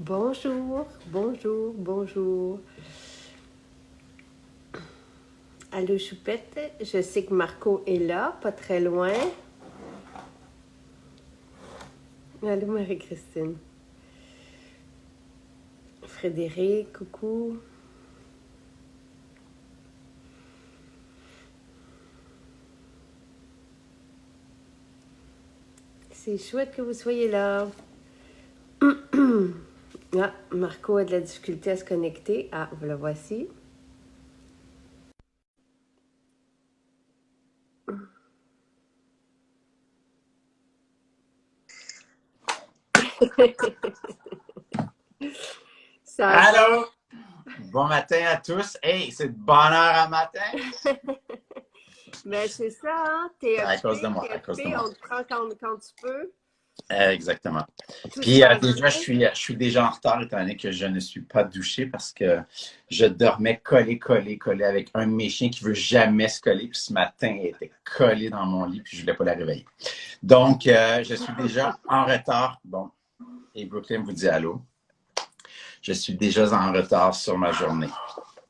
Bonjour, bonjour, bonjour. Allô, Choupette, je sais que Marco est là, pas très loin. Allô, Marie-Christine. Frédéric, coucou. C'est chouette que vous soyez là. Ah, Marco a de la difficulté à se connecter. Ah, vous le voici. Ça va? Allô? Bon matin à tous. Hey, c'est de bonne heure à matin. Ben, c'est ça, hein? T'es À cause de occupé, moi, t'es à cause de occupé, moi. on te prend quand tu peux. Exactement. Tout se Puis passe déjà, bien. je suis déjà en retard étant donné que je ne suis pas douché parce que je dormais collé avec un de mes chiens qui veut jamais se coller. Puis ce matin, il était collé dans mon lit puis je voulais pas la réveiller. Donc, je suis déjà en retard. Bon, et Brooklyn vous dit allô. Je suis déjà en retard sur ma journée.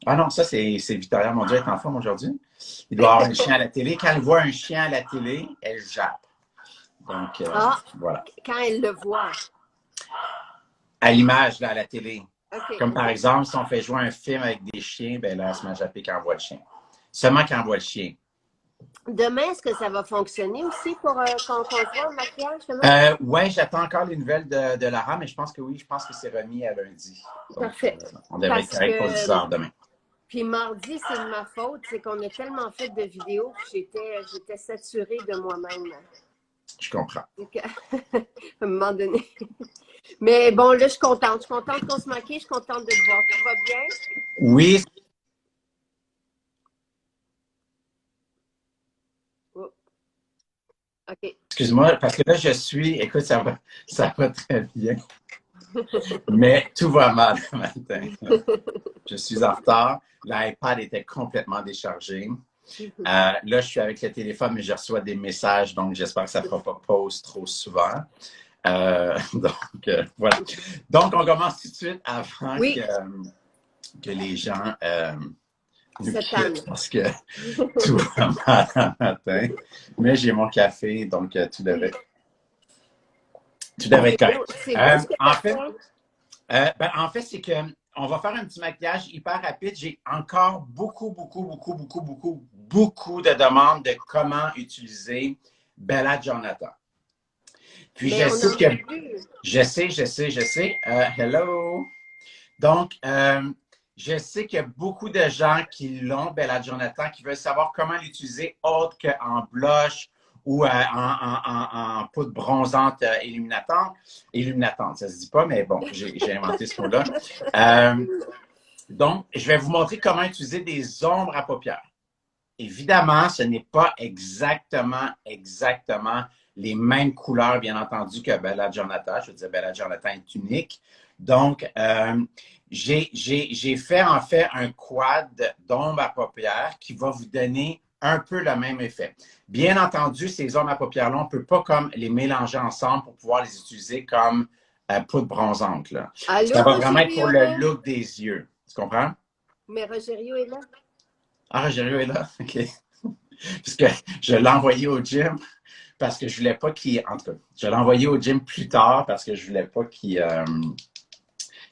Ah non, ça, c'est Victoria. Mon Dieu, elle est en forme aujourd'hui. Il doit avoir un chien à la télé. Quand elle voit un chien à la télé, elle jappe. Donc, Ah, voilà. quand elle le voit. À l'image, là, à la télé. OK, Comme par OK. exemple, si on fait jouer un film avec des chiens, ben là, elle se met à japper quand on voit le chien. Seulement quand on voit le chien. Demain, est-ce que ça va fonctionner aussi pour qu'on se voit au maquillage demain? Ouais, j'attends encore les nouvelles de Lara, mais je pense que oui, je pense que c'est remis à lundi. Donc, Parfait. on devrait être Parce correct pour 10 que, heures demain. puis mardi, c'est de ma faute, c'est qu'on a tellement fait de vidéos que j'étais saturée de moi-même. Je comprends. Donc, à un moment donné. Mais bon, là, je suis contente. Je suis contente qu'on se maquille, je suis contente de te voir. Tout va bien? Oui. Oh, OK. Excuse-moi, parce que là, écoute, ça va très bien. Mais tout va mal ce matin. Je suis en retard. L'iPad était complètement déchargé. Là, je suis avec le téléphone, mais je reçois des messages, donc j'espère que ça ne fera pas pause trop souvent. Voilà. Donc, on commence tout de suite avant Oui, que les gens nous cette année. quittent parce que tout va mal ce matin. Mais j'ai mon café, donc tout devrait être correct. C'est beau ce que tu En as fait, fait. en fait, c'est que on va faire un petit maquillage hyper rapide. J'ai encore beaucoup de demandes de comment utiliser Bella Jonathan. Puis Mais je on sais en que, a vu. je sais. Hello. Donc, je sais qu'il y a beaucoup de gens qui l'ont, Bella Jonathan, qui veulent savoir comment l'utiliser autre qu'en blush ou en poudre bronzante illuminatante. Ça se dit pas, mais bon, j'ai inventé ce mot-là. Donc, je vais vous montrer comment utiliser des ombres à paupières. Évidemment, ce n'est pas exactement les mêmes couleurs, bien entendu, que Bella Jonathan. Je veux dire, Bella Jonathan est unique. Donc, j'ai fait en fait un quad d'ombres à paupières qui va vous donner un peu le même effet. Bien entendu, ces ombres à paupières-là, on ne peut pas comme les mélanger ensemble pour pouvoir les utiliser comme poudre bronzante, là. Ça Allô, va vraiment être pour le Rogerio? look des yeux. Tu comprends? Mais Rogerio est là. Ah, Rogerio est là? OK. Puisque je l'ai envoyé au gym parce que je voulais pas qu'il. En tout cas, je l'ai envoyé au gym plus tard parce que je voulais pas qu'il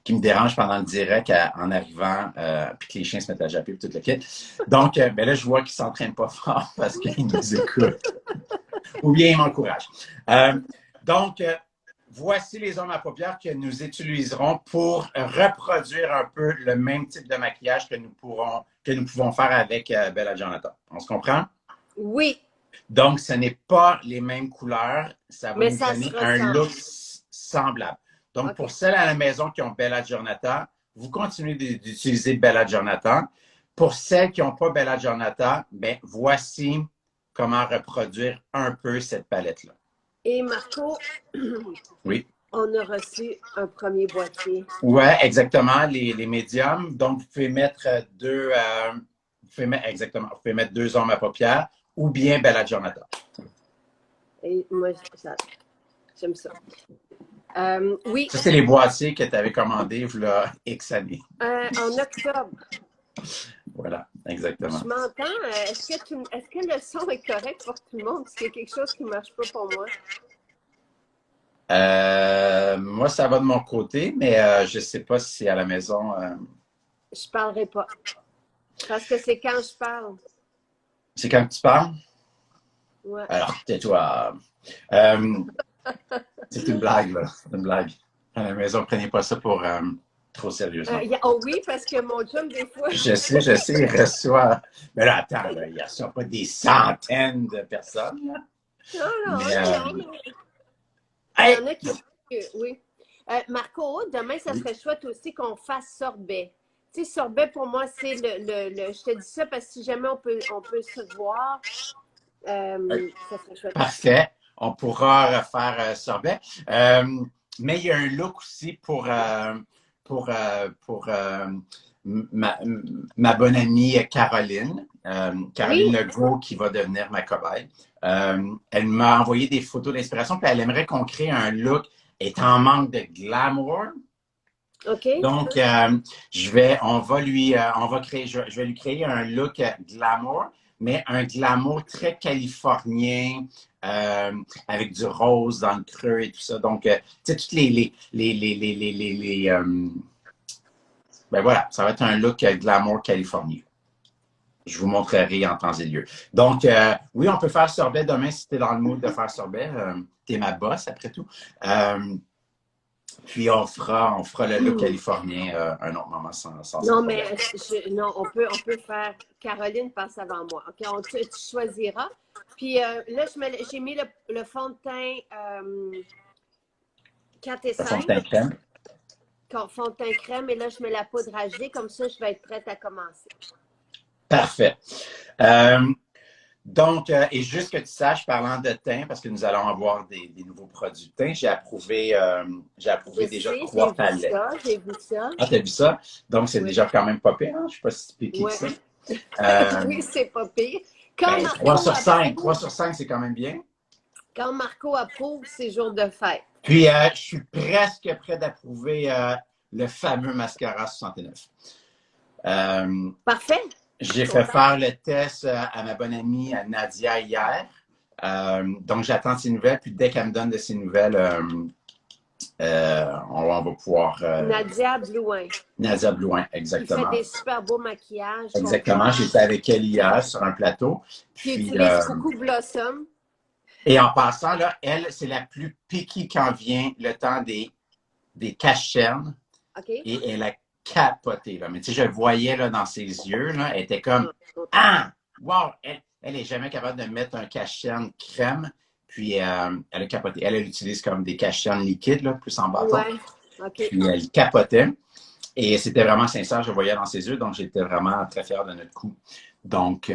me dérange pendant le direct en arrivant, puis que les chiens se mettent à japper et tout le kit. Donc, ben là, je vois qu'il ne s'entraîne pas fort parce qu'il nous écoute. Ou bien il m'encourage. Donc, voici les ombres à paupières que nous utiliserons pour reproduire un peu le même type de maquillage que nous pouvons faire avec Bella Jonathan. On se comprend? Oui, Donc, ce n'est pas les mêmes couleurs. Ça va mais nous ça se donner un look ressemble. semblable. Donc, pour OK. celles à la maison qui ont Bella Giornata, vous continuez d'utiliser Bella Giornata. Pour celles qui n'ont pas Bella Giornata, ben, voici comment reproduire un peu cette palette-là. Et Marco, Oui. on a reçu un premier boîtier. Ouais, exactement, les médiums. Donc, vous pouvez mettre exactement, vous pouvez mettre deux ombres à paupières ou bien Bella Giornata. Et moi, j'aime ça. Oui, Ça, c'est les boîtiers que tu avais commandés, là, X années. en octobre. Voilà, exactement. Je m'entends. Est-ce que le son est correct pour tout le monde? Parce qu'il y a quelque chose qui ne marche pas pour moi. Moi, ça va de mon côté, mais je ne sais pas si c'est à la maison. Je ne parlerai pas. Parce que c'est quand je parle. C'est quand tu parles? Ouais. Alors, tais-toi. C'est une blague, là. C'est une blague. À la maison, prenez pas ça pour trop sérieusement. Oh oui, parce que mon chum, des fois. Je sais, il reçoit. Mais là, attends, là, il ne reçoit pas des centaines de personnes, là. Non, Mais, non. Il y en a qui. Oui. Marco, demain, ça serait chouette aussi qu'on fasse sorbet. Tu sais, sorbet, pour moi, c'est je te dis ça parce que si jamais on peut se voir, ça serait chouette. Parfait. On pourra refaire sorbet. Mais il y a un look aussi pour ma bonne amie Caroline. Caroline Oui. Legault, qui va devenir ma cobaye. Elle m'a envoyé des photos d'inspiration, puis elle aimerait qu'on crée un look étant en manque de glamour. OK. Donc, je vais lui créer un look glamour, mais un glamour très californien, avec du rose dans le creux et tout ça. Donc, tu sais, toutes ben voilà, ça va être un look glamour californien. Je vous montrerai en temps et lieu. Donc, oui, on peut faire sorbet demain si tu es dans le mood de faire sorbet. Tu es ma boss, après tout. Puis on fera le look californien un autre moment sans Non, problème. mais non, on peut faire. Caroline passe avant moi. OK, tu choisiras. Puis là, j'ai mis le fond de teint 4 et 5. Le fond de teint crème. Fond de teint crème. Et là, je mets la poudre à gelée. Comme ça, je vais être prête à commencer. Parfait. Donc, et juste que tu saches, parlant de teint, parce que nous allons avoir des nouveaux produits de teint, j'ai approuvé déjà 3 palettes. J'ai vu ça. Ah, t'as vu ça? Donc, c'est Oui. déjà quand même pas pire, hein? Je ne sais pas si tu piqué que ça. Oui, c'est pas pire. 3 sur 5, 3 sur 5, c'est quand même bien. Quand Marco approuve ses jours de fête. Puis, je suis presque prêt d'approuver le fameux mascara 69. Parfait. J'ai fait faire le test à ma bonne amie Nadia hier. Donc, j'attends ses nouvelles. Puis, dès qu'elle me donne de ses nouvelles, on va pouvoir... Nadia Blouin. Nadia Blouin, exactement. Qui fait des super beaux maquillages. Exactement. J'étais avec elle hier sur un plateau. Qui utilise beaucoup Blossom. Et en passant, là, elle, c'est la plus picky quand vient le temps des cache-cernes. OK. Et elle a capoté, là. Mais tu sais, je le voyais là, dans ses yeux, là, elle était comme « Ah! Wow! » Elle est jamais capable de mettre un cache-cerne crème, puis elle a capoté. Elle utilise comme des cache-cernes liquides, là, plus en bâton. Ouais. OK. Puis elle capotait. Et c'était vraiment sincère, je le voyais dans ses yeux, donc j'étais vraiment très fier de notre coup. Donc,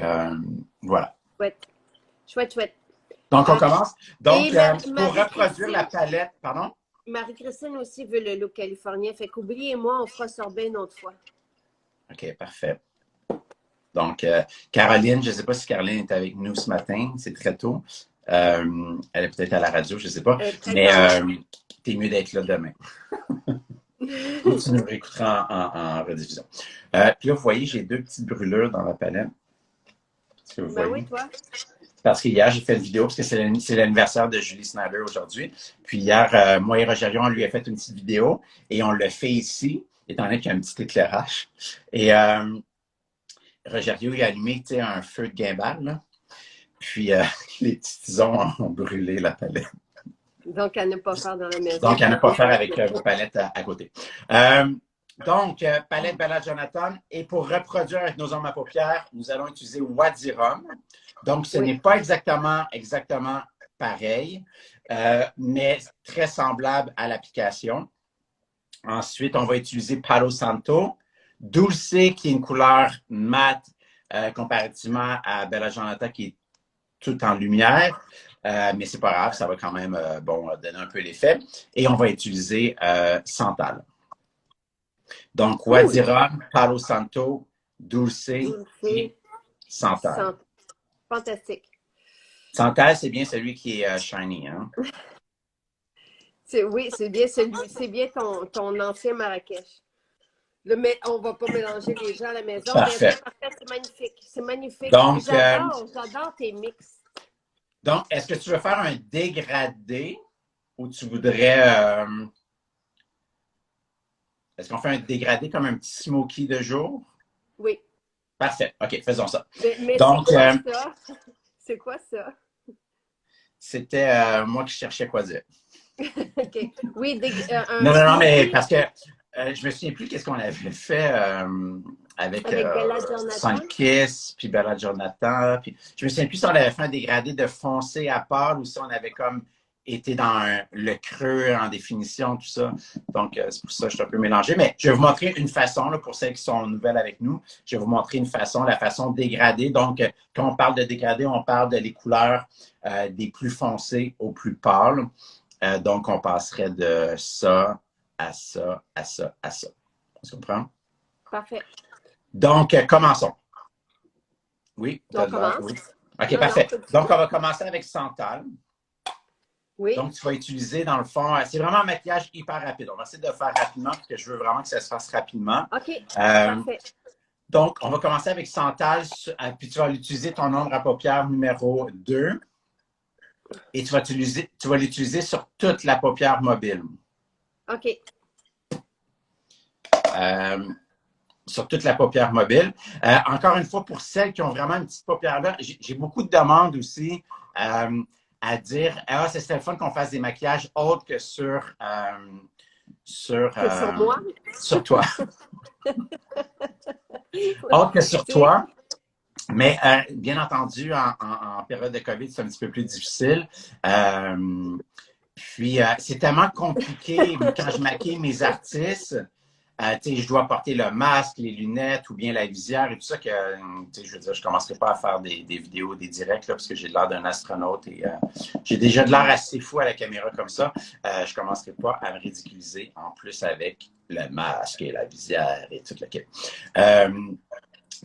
voilà. Chouette. Donc, on commence. Donc, pour reproduire la palette, pardon? Marie-Christine aussi veut le look californien. Fait qu'oubliez-moi, on fera sorbet une autre fois. OK, parfait. Donc, Caroline, je ne sais pas si Caroline est avec nous ce matin, c'est très tôt. Elle est peut-être à la radio, je ne sais pas. Mais t'es mieux d'être là demain. Ou tu nous réécouteras en rediffusion. Puis là, vous voyez, j'ai 2 petites brûlures dans la palette. Est-ce que vous voyez? Oui, toi. Parce qu'hier, j'ai fait une vidéo, parce que c'est l'anniversaire de Julie Snyder aujourd'hui. Puis hier, moi et Rogerio, on lui a fait une petite vidéo et on l'a fait ici, étant donné qu'il y a un petit éclairage. Et Rogerio, il a allumé un feu de gimbal, là. Puis les petits tisons ont brûlé la palette. Donc, à ne pas faire dans la maison. Donc, à ne pas faire avec vos palettes à côté. Donc, palette Bella Jonathan. Et pour reproduire avec nos hommes à paupières, nous allons utiliser Wadirum. Donc, ce n'est pas exactement pareil, mais très semblable à l'application. Ensuite, on va utiliser Palo Santo. Dulce, qui est une couleur mate comparativement à Bella Jonathan, qui est tout en lumière. Mais c'est pas grave, ça va quand même donner un peu l'effet. Et on va utiliser Santal. Donc, Wadirum, Palo Santo, Dulce et Santal. Fantastique. Santal, c'est bien celui qui est shiny, hein? Oui, c'est bien ton ancien Marrakech. Mais on ne va pas mélanger les gens à la maison. Mais Parfait. c'est parfait, c'est magnifique. C'est magnifique. Donc, J'adore tes mix. est-ce que tu veux faire un dégradé ou tu voudrais. Est-ce qu'on fait un dégradé comme un petit smoky de jour? Oui. Parfait. OK, faisons ça. Mais Donc, c'est quoi ça? C'est quoi ça? c'était moi qui cherchais quoi dire. OK. Oui, un Non, non, non, mais smoothie parce que je me souviens plus qu'est-ce qu'on avait fait avec avec Bella Jonathan. Kiss, puis Bella Jonathan. Puis, je me souviens plus si on avait fait un dégradé de foncé à part ou si on avait comme été dans le creux en définition, tout ça. Donc, c'est pour ça que je suis un peu mélangé. Mais je vais vous montrer une façon, là, pour celles qui sont nouvelles avec nous, je vais vous montrer une façon, la façon dégradée. Donc, quand on parle de dégradé, on parle de les couleurs des plus foncées aux plus pâles. Donc, on passerait de ça à ça, à ça, à ça. On se comprend? Parfait. Donc, commençons. Oui? On commence? Oui. OK, Non, parfait. non, Donc, on va commencer avec Santal. Oui. Donc, tu vas utiliser, dans le fond, c'est vraiment un maquillage hyper rapide. On va essayer de le faire rapidement parce que je veux vraiment que ça se fasse rapidement. OK, parfait. Donc, on va commencer avec Santal, puis tu vas utiliser ton ombre à paupières numéro 2 et tu vas l'utiliser sur toute la paupière mobile. OK. Sur toute la paupière mobile. Encore une fois, pour celles qui ont vraiment une petite paupière là, j'ai beaucoup de demandes aussi à dire « Ah, c'est le fun qu'on fasse des maquillages autres que sur moi? sur toi. » Autre que sur toi. Mais bien entendu, en période de COVID, c'est un petit peu plus difficile. Puis, c'est tellement compliqué quand je maquille mes artistes. Je dois porter le masque, les lunettes ou bien la visière et tout ça que, je veux dire, je ne commencerai pas à faire des vidéos, des directs là, parce que j'ai l'air d'un astronaute et j'ai déjà de l'air assez fou à la caméra comme ça. Je ne commencerai pas à me ridiculiser en plus avec le masque et la visière et tout le kit.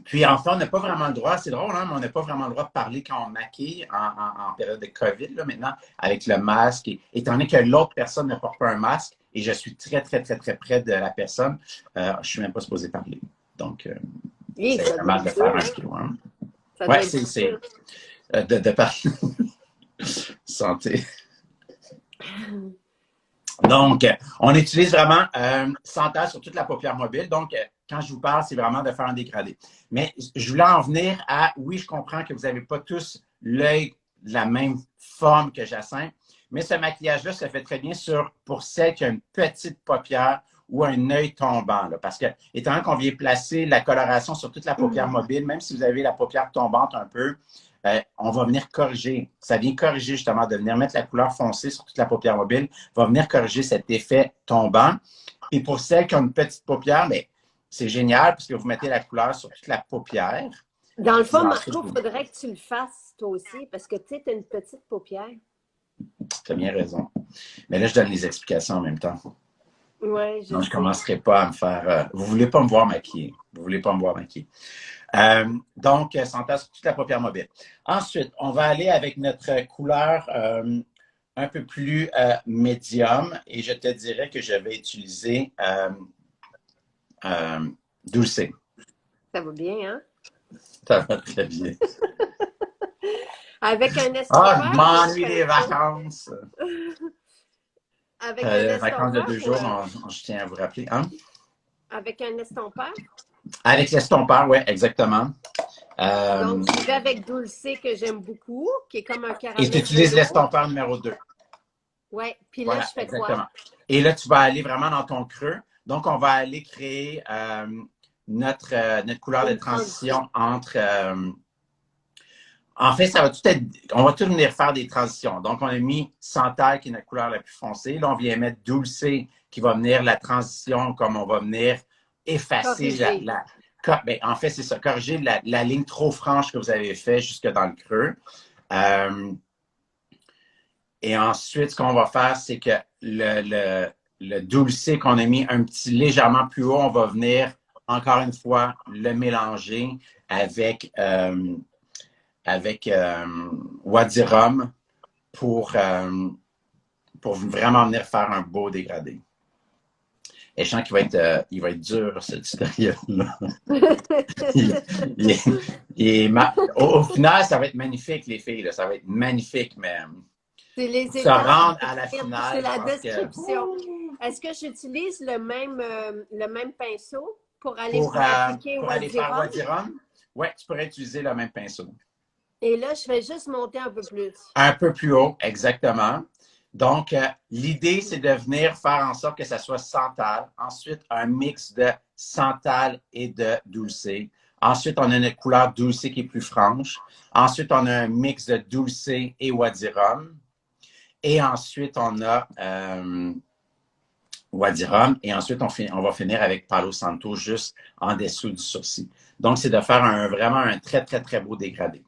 Puis enfin, on n'a pas vraiment le droit, c'est drôle, hein, mais on n'a pas vraiment le droit de parler quand on maquille en période de COVID, là, maintenant, avec le masque. Et, étant donné que l'autre personne ne porte pas un masque et je suis très, très, très, très près de la personne, je ne suis même pas supposé parler. Donc, Oui, c'est vraiment de faire un kilo. Hein. Ouais, c'est de parler. Santé. Donc, on utilise vraiment Santal sur toute la paupière mobile. Donc, quand je vous parle, c'est vraiment de faire un dégradé. Mais je voulais en venir à, oui, je comprends que vous n'avez pas tous l'œil de la même forme que Jacinthe, mais ce maquillage-là se fait très bien pour celle qui a une petite paupière ou un œil tombant. Là, parce que, étant donné qu'on vient placer la coloration sur toute la paupière mobile, même si vous avez la paupière tombante un peu, on va venir corriger. Ça vient corriger justement de venir mettre la couleur foncée sur toute la paupière mobile, va venir corriger cet effet tombant. Et pour celles qui ont une petite paupière, mais c'est génial parce que vous mettez la couleur sur toute la paupière. Dans le fond, Marco, il faudrait que tu le fasses toi aussi parce que tu sais, tu as une petite paupière. Tu as bien raison. Mais là, je donne les explications en même temps. Oui, je sais. Donc, je ne commencerai pas à me faire... vous ne voulez pas me voir maquiller. Vous ne voulez pas me voir maquiller. Donc, Santal sur toute la paupière mobile. Ensuite, on va aller avec notre couleur un peu plus médium et je te dirais que je vais utiliser Dulcé. Ça va bien, hein? Ça va très bien. Avec un estompeur. Ah, je m'ennuie des vacances. Avec un estompeur. Vacances de 2 jours, je tiens à vous rappeler. Hein? Avec un estompeur? Avec l'estompeur, oui, exactement. Donc, je vais avec Dulcé que j'aime beaucoup, qui est comme un caramel. Et tu utilises l'estompeur numéro 2. Oui, puis là, Voilà, je fais exactement. quoi? Et là, tu vas aller vraiment dans ton creux. Donc, on va aller créer notre couleur de transition entre... en fait, ça va tout être... On va tout venir faire des transitions. Donc, on a mis Santal, qui est notre couleur la plus foncée. Là, on vient mettre Dulcé, qui va venir la transition, comme on va venir effacer en fait, c'est ça, corriger la ligne trop franche que vous avez fait jusque dans le creux. Et ensuite, ce qu'on va faire, c'est que le Dulcé qu'on a mis un petit légèrement plus haut, on va venir, encore une fois, le mélanger avec Wadirum pour pour vraiment venir faire un beau dégradé. Et je sens qu'il il va être dur, ce tutoriel-là. Au final, ça va être magnifique, les filles. Là. Ça va être magnifique, mais c'est les pour se étapes. rendre à la finale, C'est la je pense description. que Est-ce que j'utilise le même pinceau pour aller pour appliquer aller faire Wazirum? Wazirum, ouais, tu pourrais utiliser le même pinceau. Et là, je vais juste monter un peu plus. Un peu plus haut, exactement. Donc, l'idée, c'est de venir faire en sorte que ça soit santal. Ensuite, un mix de santal et de dulcé. Ensuite, on a une couleur dulcé qui est plus franche. Ensuite, on a un mix de dulcé et Wazirum. Et ensuite, on a Wazirum. Et ensuite, on va finir avec Palo Santo juste en dessous du sourcil. Donc, c'est de faire vraiment un très, très, très beau dégradé.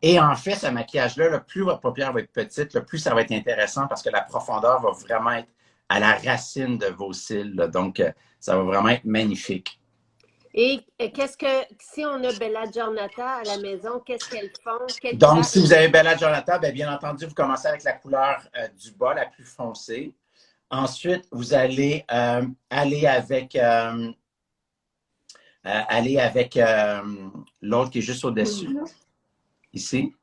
Et en fait, ce maquillage-là, le plus votre paupière va être petite, le plus ça va être intéressant parce que la profondeur va vraiment être à la racine de vos cils. Là. Donc, ça va vraiment être magnifique. Et si on a Bella Giornata à la maison, qu'est-ce qu'elles font? Donc, si vous avez Bella Giornata, bien entendu, vous commencez avec la couleur du bas, la plus foncée. Ensuite, vous allez aller avec l'autre qui est juste au-dessus, ici.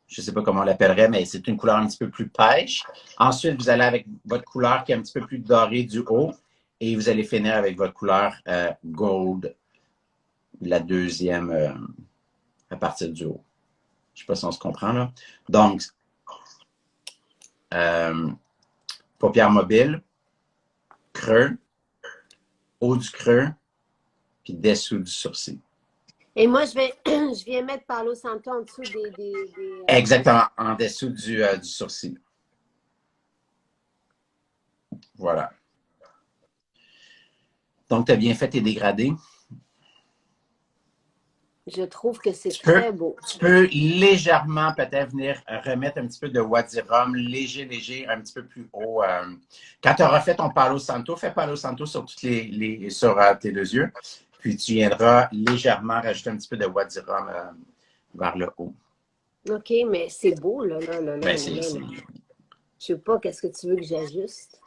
Je ne sais pas comment on l'appellerait, mais c'est une couleur un petit peu plus pêche. Ensuite, vous allez avec votre couleur qui est un petit peu plus dorée du haut et vous allez finir avec votre couleur gold, la deuxième à partir du haut. Je ne sais pas si on se comprend là. Donc, paupières mobiles, creux, haut du creux, puis dessous du sourcil. Et moi, je viens mettre Palo Santo en dessous des Exactement, en dessous du sourcil. Voilà. Donc, tu as bien fait tes dégradés. Je trouve que c'est très beau. Tu peux légèrement peut-être venir remettre un petit peu de Wazirum, léger, un petit peu plus haut. Quand tu auras fait ton Palo Santo, fais Palo Santo sur, sur tes deux yeux. Puis tu viendras légèrement rajouter un petit peu de Wazirum vers le haut. OK, mais c'est beau, là. Ben, Je sais pas, qu'est-ce que tu veux que j'ajuste?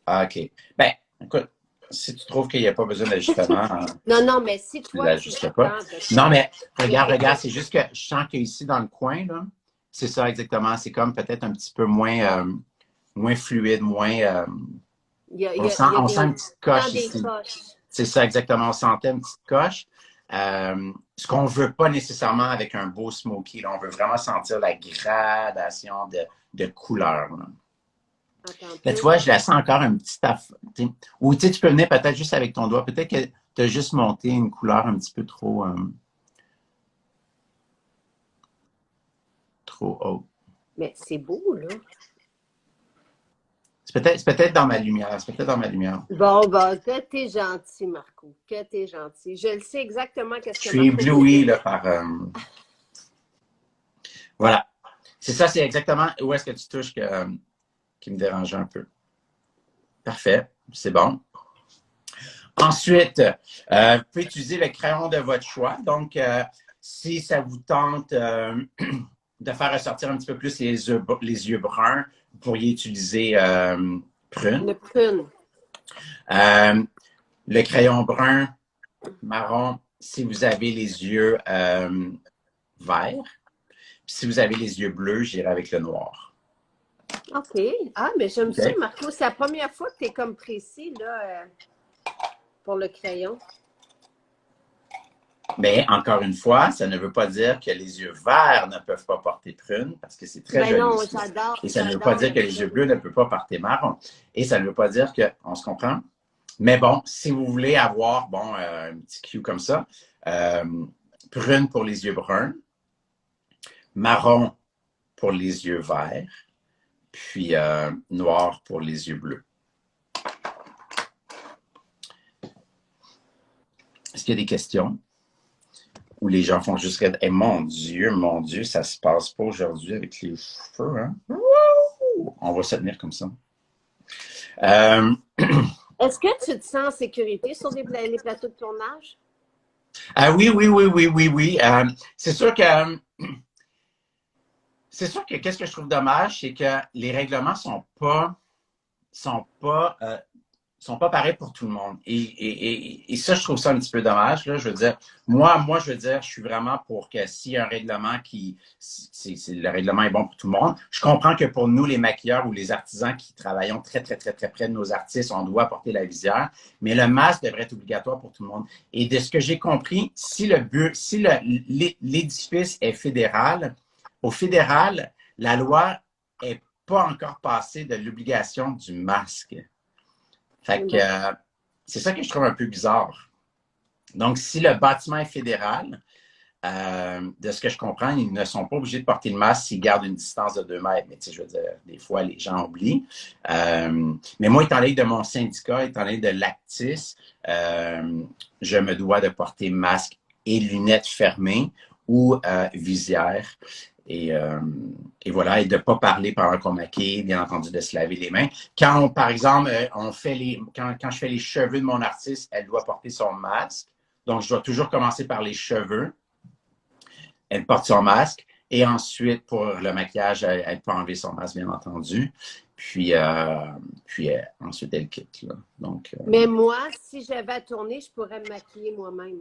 OK. Ben, écoute, si tu trouves qu'il n'y a pas besoin d'ajustement, non, mais si toi, tu l'ajustes pas. Non, mais regarde, c'est juste que je sens qu'ici, dans le coin, là, c'est ça exactement. C'est comme peut-être un petit peu moins fluide, moins... on sent une petite coche ici. C'est ça exactement. On sentait une petite coche. Ce qu'on ne veut pas nécessairement avec un beau smoky. Là, on veut vraiment sentir la gradation de couleur. Là. Là, tu vois, je la sens encore un petit ou tu peux venir peut-être juste avec ton doigt. Peut-être que tu as juste monté une couleur un petit peu trop haute. Mais c'est beau, là. C'est peut-être dans ma lumière. Bon, que t'es gentil, Marco. Que t'es gentil. Je le sais exactement qu'est-ce que je suis ébloui là, par... Voilà. C'est ça, c'est exactement où est-ce que tu touches qui me dérangeait un peu. Parfait. C'est bon. Ensuite, vous pouvez utiliser le crayon de votre choix. Donc, si ça vous tente de faire ressortir un petit peu plus les yeux bruns, vous pourriez utiliser prune. Le prune. Le crayon brun, marron, si vous avez les yeux verts. Si vous avez les yeux bleus, j'irai avec le noir. OK. Ah, mais j'aime ça, Marco. C'est la première fois que tu es comme précis là, pour le crayon. Mais encore une fois, ça ne veut pas dire que les yeux verts ne peuvent pas porter prune, parce que c'est très joli. Non, j'adore. Et ça ne veut pas dire que les yeux bleus ne peuvent pas porter marron. Et ça ne veut pas dire on se comprend? Mais bon, si vous voulez avoir, un petit cue comme ça, prune pour les yeux bruns, marron pour les yeux verts, puis noir pour les yeux bleus. Est-ce qu'il y a des questions? Où les gens font juste rire. Mon Dieu, ça se passe pas aujourd'hui avec les cheveux, hein? On va se tenir comme ça. Est-ce que tu te sens en sécurité sur les plateaux de tournage? Oui. C'est sûr que C'est sûr que qu'est-ce que je trouve dommage, c'est que les règlements sont pas, sont pas pareils pour tout le monde. Et ça, je trouve ça un petit peu dommage. Là. Je veux dire, je veux dire, je suis vraiment pour que s'il y a un règlement le règlement est bon pour tout le monde. Je comprends que pour nous, les maquilleurs ou les artisans qui travaillons très, très, très, très près de nos artistes, on doit porter la visière, mais le masque devrait être obligatoire pour tout le monde. Et de ce que j'ai compris, si l'édifice est fédéral, au fédéral, la loi est pas encore passée de l'obligation du masque. Fait que c'est ça que je trouve un peu bizarre. Donc, si le bâtiment est fédéral, de ce que je comprends, ils ne sont pas obligés de porter le masque s'ils gardent une distance de 2 mètres. Mais tu sais, je veux dire, des fois, les gens oublient. Mais moi, étant donné de mon syndicat, étant donné de l'Actis, je me dois de porter masque et lunettes fermées ou visière. Et voilà, et de ne pas parler pendant qu'on maquille, bien entendu, de se laver les mains. Quand, par exemple, quand je fais les cheveux de mon artiste, elle doit porter son masque. Donc, je dois toujours commencer par les cheveux. Elle porte son masque. Et ensuite, pour le maquillage, elle peut enlever son masque, bien entendu. Puis ensuite, elle quitte. Là. Donc, Mais moi, si j'avais à tourner, je pourrais me maquiller moi-même.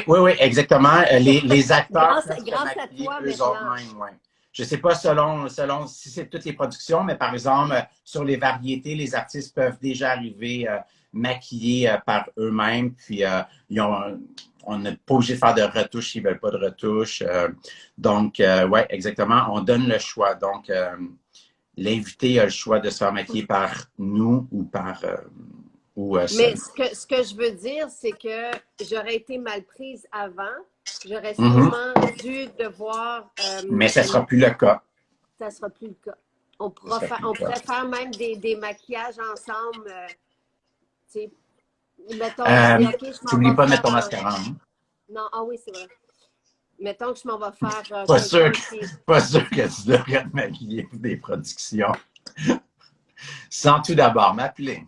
Oui, exactement. Les acteurs peuvent se grâce à maquiller toi, eux autres mêmes, ouais. Je ne sais pas selon si c'est toutes les productions, mais par exemple, sur les variétés, les artistes peuvent déjà arriver maquillés par eux-mêmes, puis on n'est pas obligé de faire de retouches s'ils ne veulent pas de retouches. Donc, oui, exactement, on donne le choix. Donc, l'invité a le choix de se faire maquiller par nous ou par... Mais ce que je veux dire, c'est que j'aurais été mal prise avant. J'aurais Mhm. sûrement dû devoir. Mais ça ne sera plus le cas. Ça ne sera plus le cas. On pourrait faire même des maquillages ensemble. Tu sais, mettons, OK, tu n'oublies pas de mettre ton mascara. Hein? Non, ah oui, c'est vrai. Mettons que je m'en vais faire. Pas sûr que tu devrais te maquiller pour des productions. Sans tout d'abord m'appeler.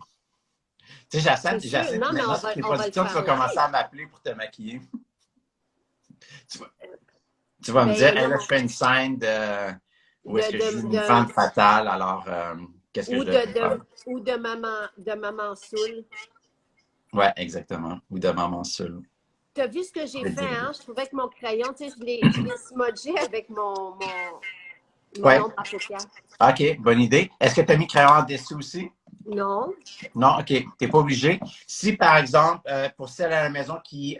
Tu sais, j'essaie maintenant sur tes productions, tu vas commencer à m'appeler pour te maquiller. Tu vas me dire, hey, là, je fais une scène où est-ce que je joue une femme fatale, alors qu'est-ce que je devrais faire? Ou de maman saoule. Ouais, exactement. Ou de maman saoule. Tu as vu ce que j'ai fait, hein? Je trouvais que mon crayon, tu sais, je l'ai smudgé avec mon nom de paupière. OK, bonne idée. Est-ce que tu as mis crayon en dessous aussi? Non. Non, OK. Tu n'es pas obligé. Si, par exemple, pour celles à la maison qui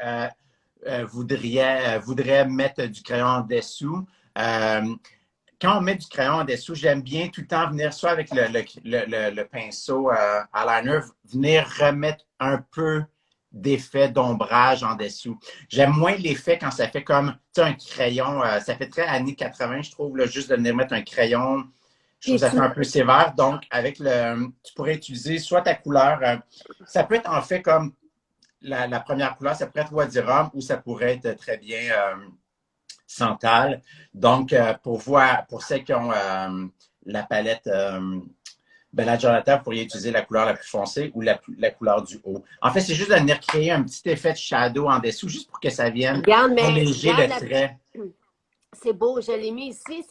voudraient mettre du crayon en dessous, quand on met du crayon en dessous, j'aime bien tout le temps venir, soit avec le pinceau eyeliner, venir remettre un peu d'effet d'ombrage en dessous. J'aime moins l'effet quand ça fait comme, tu sais, un crayon, ça fait très années 80, je trouve, là, juste de venir mettre un crayon. Je trouve que ça fait un peu sévère. Donc, tu pourrais utiliser soit ta couleur, ça peut être en fait comme la première couleur, ça pourrait être Wadirum ou ça pourrait être très bien Santal. Donc, pour celles qui ont la palette Bella Jonathan, vous pourriez utiliser la couleur la plus foncée ou la couleur du haut. En fait, c'est juste de venir créer un petit effet de shadow en dessous, juste pour que ça vienne alléger le trait. C'est beau, je l'ai mis ici.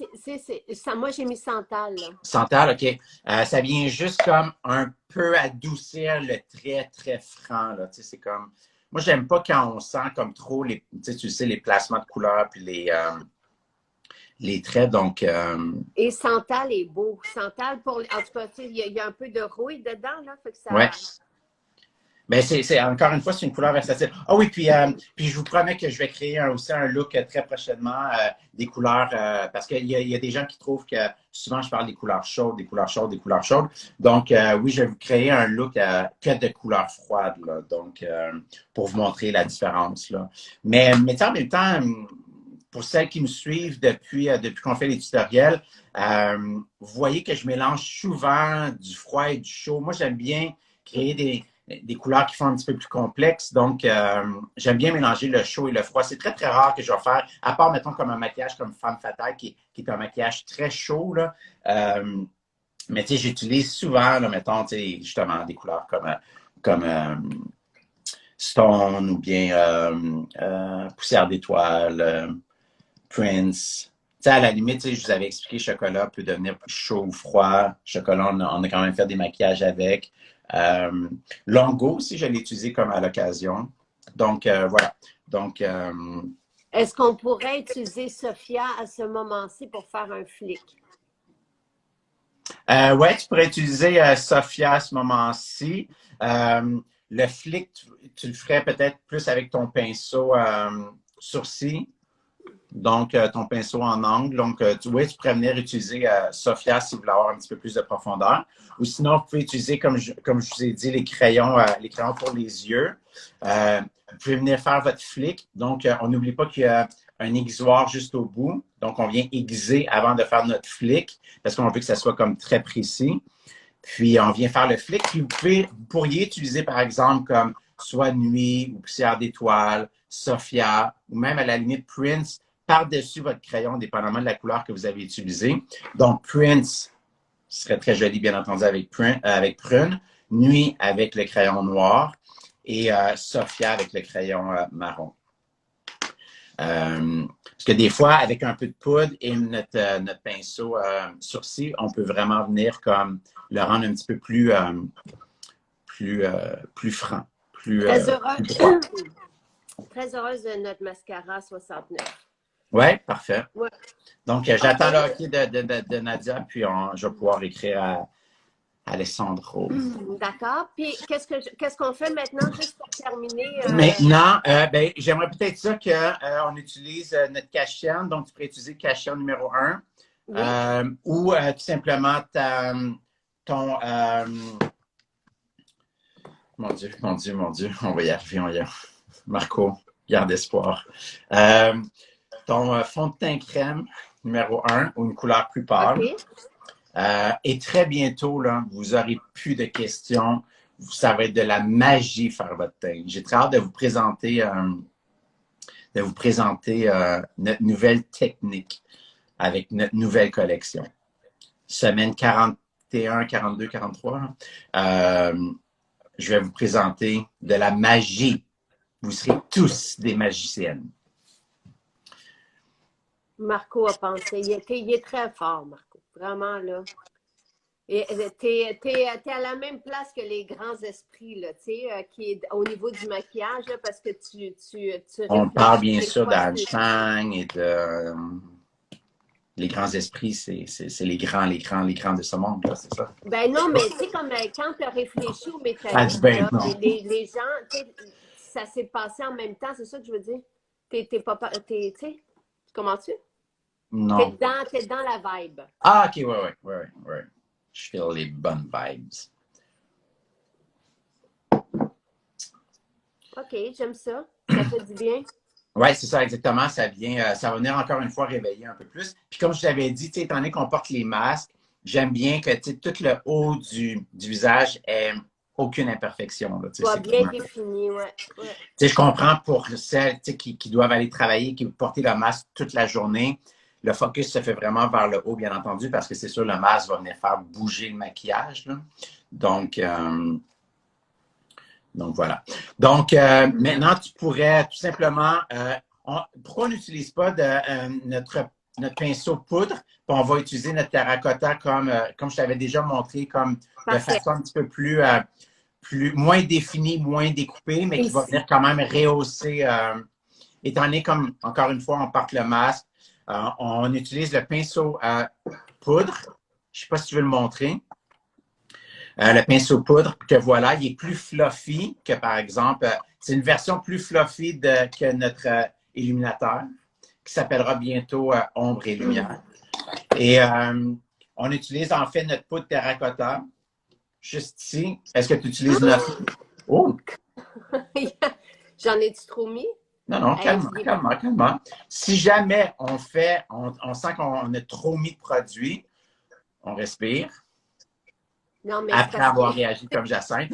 Moi, j'ai mis Santal. Là. Santal, OK. Ça vient juste comme un peu adoucir le trait très franc. Là. Tu sais, c'est comme... Moi, j'aime pas quand on sent comme trop tu sais, les placements de couleurs puis les traits. Donc, Et Santal est beau. Santal, en tout cas, il y a un peu de rouille dedans. Là, fait que ça... Ouais. Ben, encore une fois, c'est une couleur versatile. Ah oui, puis je vous promets que je vais créer aussi un look très prochainement, des couleurs, parce qu'il y a des gens qui trouvent que souvent je parle des couleurs chaudes, des couleurs chaudes, des couleurs chaudes. Donc, oui, je vais vous créer un look que de couleurs froides, là, donc, pour vous montrer la différence. Là. Mais en même temps, pour celles qui me suivent depuis qu'on fait les tutoriels, vous voyez que je mélange souvent du froid et du chaud. Moi, j'aime bien créer des couleurs qui font un petit peu plus complexes. Donc, j'aime bien mélanger le chaud et le froid. C'est très, très rare que je vais faire, à part, mettons, comme un maquillage comme Femme Fatale, qui est un maquillage très chaud. Là. Mais tu sais, j'utilise souvent, là, mettons, tu sais, justement, des couleurs comme Stone ou bien Poussière d'étoiles, Prince. Tu sais, à la limite, tu sais, je vous avais expliqué, chocolat peut devenir plus chaud ou froid. Chocolat, on a quand même fait des maquillages avec. Longo aussi, je l'ai utilisé comme à l'occasion. Donc, voilà. Donc, Est-ce qu'on pourrait utiliser Sophia à ce moment-ci pour faire un flic? ouais, tu pourrais utiliser Sophia à ce moment-ci. Le flic, tu le ferais peut-être plus avec ton pinceau sourcil. Donc, ton pinceau en angle. Donc, oui, tu pourrais venir utiliser Sophia si vous voulez avoir un petit peu plus de profondeur. Ou sinon, vous pouvez utiliser, comme je vous ai dit, les crayons pour les yeux. Vous pouvez venir faire votre flic. Donc, on n'oublie pas qu'il y a un aiguisoir juste au bout. Donc, on vient aiguiser avant de faire notre flic parce qu'on veut que ça soit comme très précis. Puis, on vient faire le flic. Puis, vous pourriez utiliser, par exemple, comme soit Nuit ou Poussière d'étoiles, Sophia, ou même à la limite Prince, par-dessus votre crayon, dépendamment de la couleur que vous avez utilisée. Donc, Prince serait très joli, bien entendu, avec Prune. Nuit avec le crayon noir et Sophia avec le crayon marron. Parce que des fois, avec un peu de poudre et notre pinceau sourcil, on peut vraiment venir comme le rendre un petit peu plus franc, Très heureuse. plus droit. Très heureuse de notre mascara 69. Oui, parfait. Ouais. Donc, j'attends le hockey de Nadia, puis je vais pouvoir écrire à Alessandro. D'accord. Puis, qu'est-ce qu'on fait maintenant, juste pour terminer? Maintenant, ben, j'aimerais peut-être ça qu'on utilise notre cachet. Donc, tu pourrais utiliser le cachet numéro 1. Oui. Ou tout simplement ton... mon Dieu, on va y arriver. Marco, garde espoir. Ton fond de teint crème numéro 1 ou une couleur plus pâle. OK. Et très bientôt, là, vous n'aurez plus de questions. Ça va être de la magie faire votre teint. J'ai très hâte de vous présenter, notre nouvelle technique avec notre nouvelle collection. Semaine 41, 42, 43. Je vais vous présenter de la magie. Vous serez tous des magiciennes. Marco a pensé. Il est très fort, Marco. Vraiment, là. Et t'es à la même place que les grands esprits, là, tu sais, qui est au niveau du maquillage, là, parce que tu On parle bien réfléchis sûr quoi, d'Einstein et de... les grands esprits, c'est les grands de ce monde, là, c'est ça? Ben non, mais tu sais, comme quand tu as réfléchi au Ah, du métallique, ben là, non. les gens, tu sais, ça s'est passé en même temps, c'est ça que je veux dire? T'es pas, tu sais, comment-tu? Non. T'es dans la vibe. Ah, OK, ouais. Je feel les bonnes vibes. OK, j'aime ça. Ça fait du bien. Oui, c'est ça, exactement. Ça va venir encore une fois réveiller un peu plus. Puis comme je t'avais dit, étant donné qu'on porte les masques, j'aime bien que tout le haut du visage ait aucune imperfection. Là, Soit bien défini, ouais. Je comprends pour celles qui doivent aller travailler, qui porter le masque toute la journée. Le focus se fait vraiment vers le haut, bien entendu, parce que c'est sûr, le masque va venir faire bouger le maquillage. Là. Donc voilà. Donc, maintenant, tu pourrais tout simplement... pourquoi on n'utilise pas notre pinceau poudre, puis on va utiliser notre terracotta comme je t'avais déjà montré, comme de façon un petit peu moins définie, moins découpée, mais qui va venir quand même rehausser, étant donné comme, encore une fois, on porte le masque, on utilise le pinceau poudre. Je ne sais pas si tu veux le montrer. Le pinceau poudre, que voilà, il est plus fluffy que, par exemple, c'est une version plus fluffy que notre illuminateur, qui s'appellera bientôt Ombre et Lumière. Et on utilise en fait notre poudre terracotta, juste ici. Est-ce que tu utilises notre... Oh! J'en ai-tu trop mis? Non, calme. Si jamais on sent qu'on a trop mis de produit, on respire. Non, mais après avoir réagi comme Jacinthe.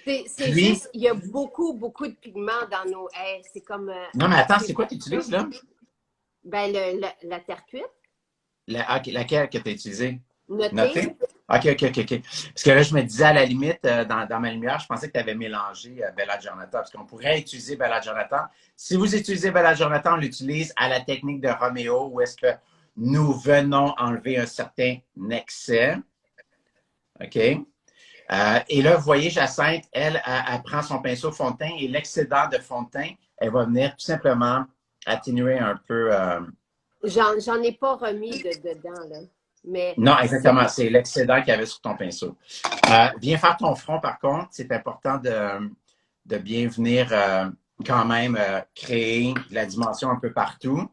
C'est juste, il y a beaucoup de pigments dans nos haies. C'est comme. Non, mais attends, c'est quoi que tu utilises là? Ben, la terre cuite. Laquelle que tu as utilisée? Notée. OK. Parce que là, je me disais à la limite, dans ma lumière, je pensais que tu avais mélangé Bella Giornata, parce qu'on pourrait utiliser Bella Giornata. Si vous utilisez Bella Giornata, on l'utilise à la technique de Romeo, où est-ce que nous venons enlever un certain excès. OK? Et là, vous voyez, Jacinthe, elle prend son pinceau fond de teint et l'excédent de fond de teint, elle va venir tout simplement atténuer un peu. J'en ai pas remis dedans, là. Mais Non, exactement. C'est l'excédent qu'il y avait sur ton pinceau. Viens faire ton front, par contre. C'est important de bien venir quand même créer de la dimension un peu partout.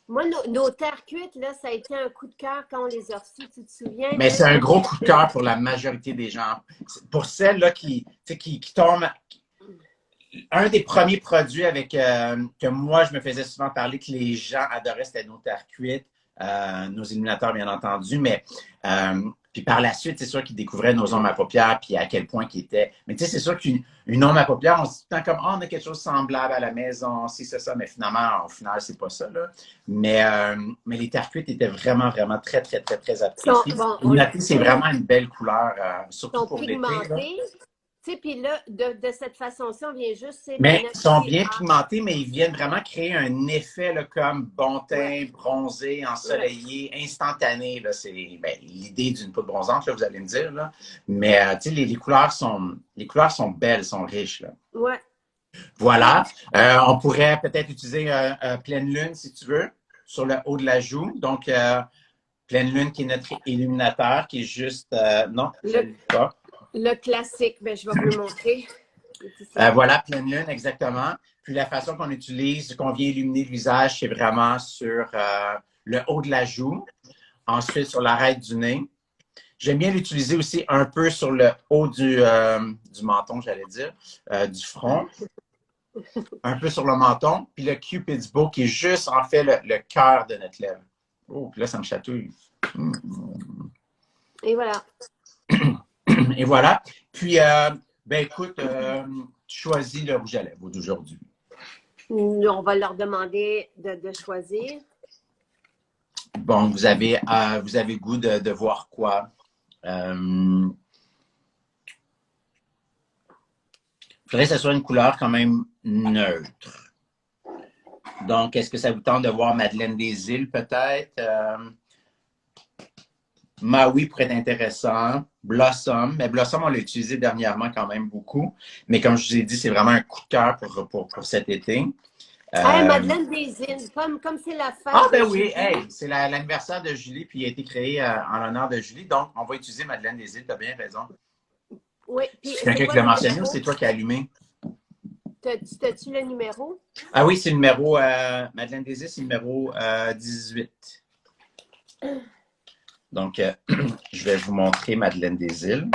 moi, nos terres cuites, là, ça a été un coup de cœur quand on les a reçues, tu te souviens? Mais c'est un gros coup de cœur pour la majorité des gens. Pour celles-là qui tombent. Un des premiers produits avec que moi, je me faisais souvent parler que les gens adoraient, c'était nos terres cuites, nos illuminateurs, bien entendu, mais puis par la suite, c'est sûr qu'ils découvraient nos ombres à paupières, puis à quel point qu'ils étaient. Mais tu sais, c'est sûr qu'une ombre à paupières, on se dit tout le temps comme, oh, on a quelque chose de semblable à la maison, si c'est ça, mais finalement, au final, c'est pas ça, là. Mais les terres cuites étaient vraiment, vraiment très, très, très, très appréciées. C'est vraiment une belle couleur, surtout pour l'été. Tu sais, puis là, de cette façon-ci, on vient juste... Mais ils sont bien pigmentés, mais ils viennent vraiment créer un effet là, comme bon teint, bronzé, ensoleillé, instantané. C'est l'idée d'une poudre bronzante, là, vous allez me dire. Là. Mais tu sais, les couleurs sont belles, sont riches. Là. Ouais. Voilà. On pourrait peut-être utiliser pleine lune, si tu veux, sur le haut de la joue. Donc, pleine lune qui est notre illuminateur, qui est juste... non, je ne sais pas. Le classique, ben, je vais vous le montrer. Voilà, pleine lune, exactement. Puis la façon qu'on utilise, qu'on vient illuminer le visage, c'est vraiment sur le haut de la joue, ensuite sur l'arête du nez. J'aime bien l'utiliser aussi un peu sur le haut du menton, j'allais dire, du front. Un peu sur le menton. Puis le Cupid's Bow qui est juste, en fait, le cœur de notre lèvre. Oh, puis là, ça me chatouille. Et voilà. Et voilà. Puis, ben écoute, tu choisis le rouge à lèvres d'aujourd'hui. On va leur demander de choisir. Bon, vous avez goût de voir quoi? Il faudrait que ce soit une couleur quand même neutre. Donc, est-ce que ça vous tente de voir Madeleine des Îles, peut-être? Maui pourrait être intéressant. Blossom. Mais Blossom, on l'a utilisé dernièrement quand même beaucoup. Mais comme je vous ai dit, c'est vraiment un coup de cœur pour cet été. Madeleine des Îles, comme c'est la fête. Ah, ben oui, hey, c'est l'anniversaire de Julie, puis il a été créé en l'honneur de Julie. Donc, on va utiliser Madeleine des Îles, tu as bien raison. Oui. C'est quelqu'un qui l'a mentionné ou c'est toi qui as allumé? T'as-tu le numéro? Ah oui, c'est le numéro, Madeleine des Îles, c'est le numéro 18. Donc, je vais vous montrer Madeleine des Îles.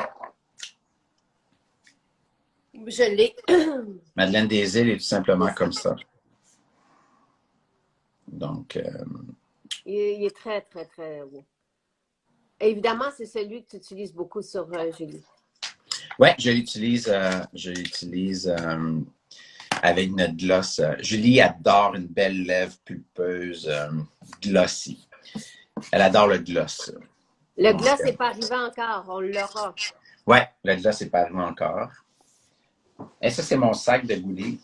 Je l'ai. Madeleine des Îles est tout simplement comme ça. Donc... Il est très, très, très beau. Évidemment, c'est celui que tu utilises beaucoup sur Julie. Oui, je l'utilise avec notre gloss. Julie adore une belle lèvre pulpeuse glossy. Elle adore le gloss. Le gloss n'est pas arrivé encore, on l'aura. Oui, le gloss n'est pas arrivé encore. Et ça, c'est mon sac de goodies.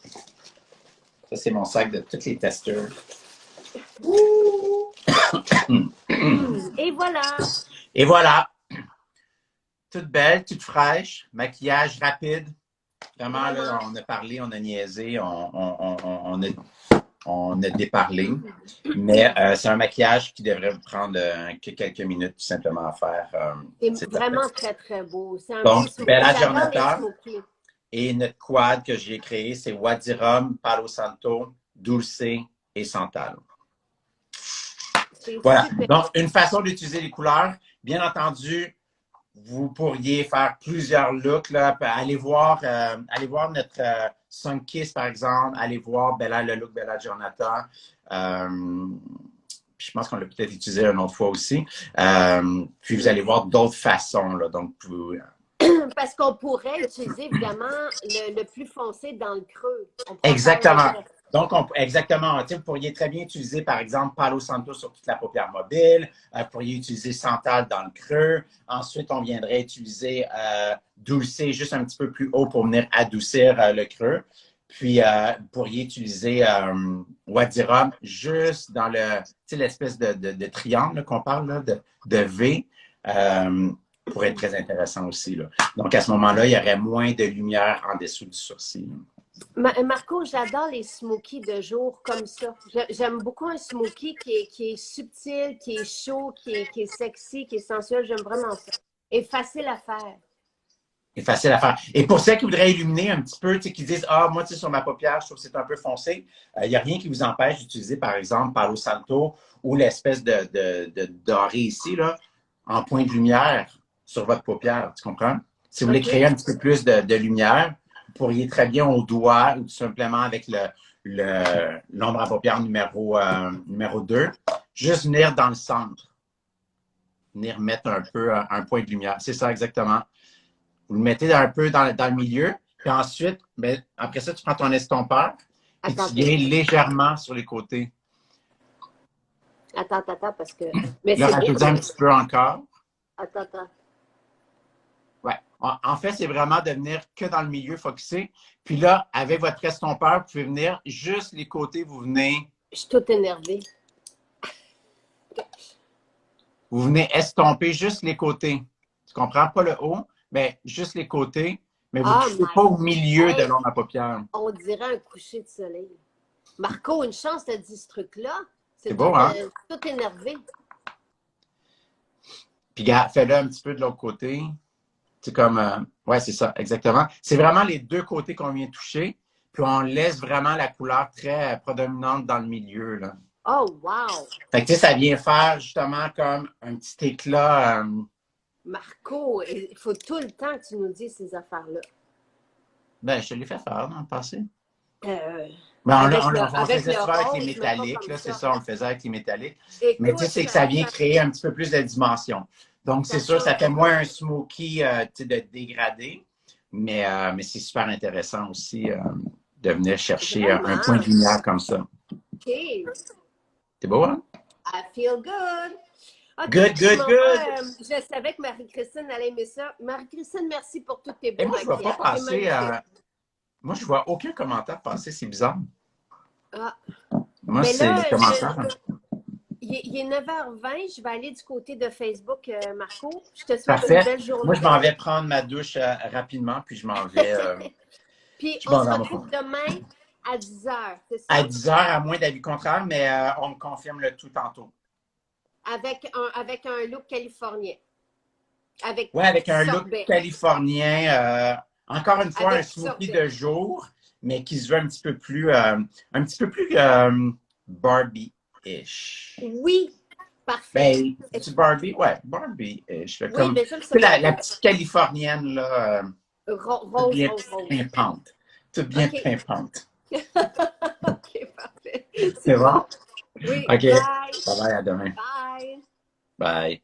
Ça, c'est mon sac de tous les testeurs. Et voilà. Et voilà. Toute belle, toute fraîche, maquillage rapide. Vraiment, là, on a parlé, on a niaisé, on a déparlé. Mais c'est un maquillage qui devrait vous prendre que quelques minutes tout simplement à faire. C'est vraiment très, très beau. Donc, Bella Giornata. Et notre quad que j'ai créé, c'est Wadirum, Palo Santo, Dulce et Santal. Voilà. Super. Donc, une façon d'utiliser les couleurs. Bien entendu, vous pourriez faire plusieurs looks. Là. Allez voir notre Sunkiss, par exemple. Allez voir le look Bella Giornata. Puis je pense qu'on l'a peut-être utilisé une autre fois aussi. Puis vous allez voir d'autres façons. Là. Donc, parce qu'on pourrait utiliser, évidemment, le plus foncé dans le creux. Exactement. Donc, exactement. Vous pourriez très bien utiliser, par exemple, Palo Santo sur toute la paupière mobile. Vous pourriez utiliser Santal dans le creux. Ensuite, on viendrait utiliser Dulce juste un petit peu plus haut pour venir adoucir le creux. Puis, vous pourriez utiliser Wadi Rum juste dans l'espèce de triangle qu'on parle là, de V, pourrait être très intéressant aussi. Là. Donc, à ce moment-là, il y aurait moins de lumière en dessous du sourcil. Marco, j'adore les smokies de jour comme ça. J'aime beaucoup un smoky qui est subtil, qui est chaud, qui est sexy, qui est sensuel. J'aime vraiment ça. Et facile à faire. C'est facile à faire. Et pour ceux qui voudraient illuminer un petit peu, qui disent ah, moi, sur ma paupière, je trouve que c'est un peu foncé, il n'y a rien qui vous empêche d'utiliser, par exemple, Palo Santo ou l'espèce de doré ici, là, en point de lumière sur votre paupière. Tu comprends? Si vous voulez créer un petit peu plus de lumière, vous pourriez très bien au doigt ou tout simplement avec l'ombre à paupière numéro 2, juste venir dans le centre. Venir mettre un peu un point de lumière. C'est ça exactement. Vous le mettez un peu dans le milieu, puis ensuite, ben, après ça, tu prends ton estompeur et tu viens légèrement sur les côtés. Attends, parce que... Mais là, rajoute un petit peu encore. Attends. Ouais. En fait, c'est vraiment de venir que dans le milieu, focusé. Puis là, avec votre estompeur, vous pouvez venir juste les côtés, vous venez... Je suis toute énervée. Vous venez estomper juste les côtés. Tu comprends? Pas le haut. Mais juste les côtés, mais vous ne touchez pas au milieu de l'ombre à paupières. On dirait un coucher de soleil. Marco, une chance, tu as dit ce truc-là. C'est beau, hein? Tout énervé. Puis, fais-le un petit peu de l'autre côté. C'est comme... ouais, c'est ça, exactement. C'est vraiment les deux côtés qu'on vient toucher. Puis, on laisse vraiment la couleur très prédominante dans le milieu, là. Oh, wow! Fait que, tu sais, ça vient faire justement comme un petit éclat... Marco, il faut tout le temps que tu nous dises ces affaires-là. Ben, je te l'ai fait faire dans le passé. Ben, on le faisait souvent avec les métalliques, là, c'est ça, on le faisait avec les métalliques. Écoute, mais tu sais, c'est que ça vient créer un petit peu plus de dimension. Donc, c'est sûr, ça fait moins un smoky de dégradé, mais c'est super intéressant aussi de venir chercher un point de lumière comme ça. OK. C'est beau, hein? I feel good. Good. Okay, je savais que Marie-Christine allait aimer ça. Marie-Christine, merci pour toutes tes beaux maquillages. Moi, je ne vois pas passer... Moi, je vois aucun commentaire passer. C'est bizarre. Ah. Moi, c'est le commentaire. Il est 9h20. Je vais aller du côté de Facebook, Marco. Je te souhaite Parfait. une belle journée. Moi, je m'en vais prendre ma douche rapidement, puis je m'en vais... puis, on se retrouve demain à 10h, c'est ça? À 10h, à moins d'avis contraire, mais on me confirme le tout tantôt. Avec un look californien. Oui, avec un look californien. Encore une fois, un smoothie de jour, mais qui se veut un petit peu plus Barbie-ish. Oui, parfait. Ben, c'est Barbie? Ouais, Barbie-ish. Oui, comme, mais je le sais. La petite californienne, là. Rose. Pimpante. Toute bien pimpante. OK, parfait. C'est bon? Oui, OK. bye. Bye-bye, à demain. Bye. Bye.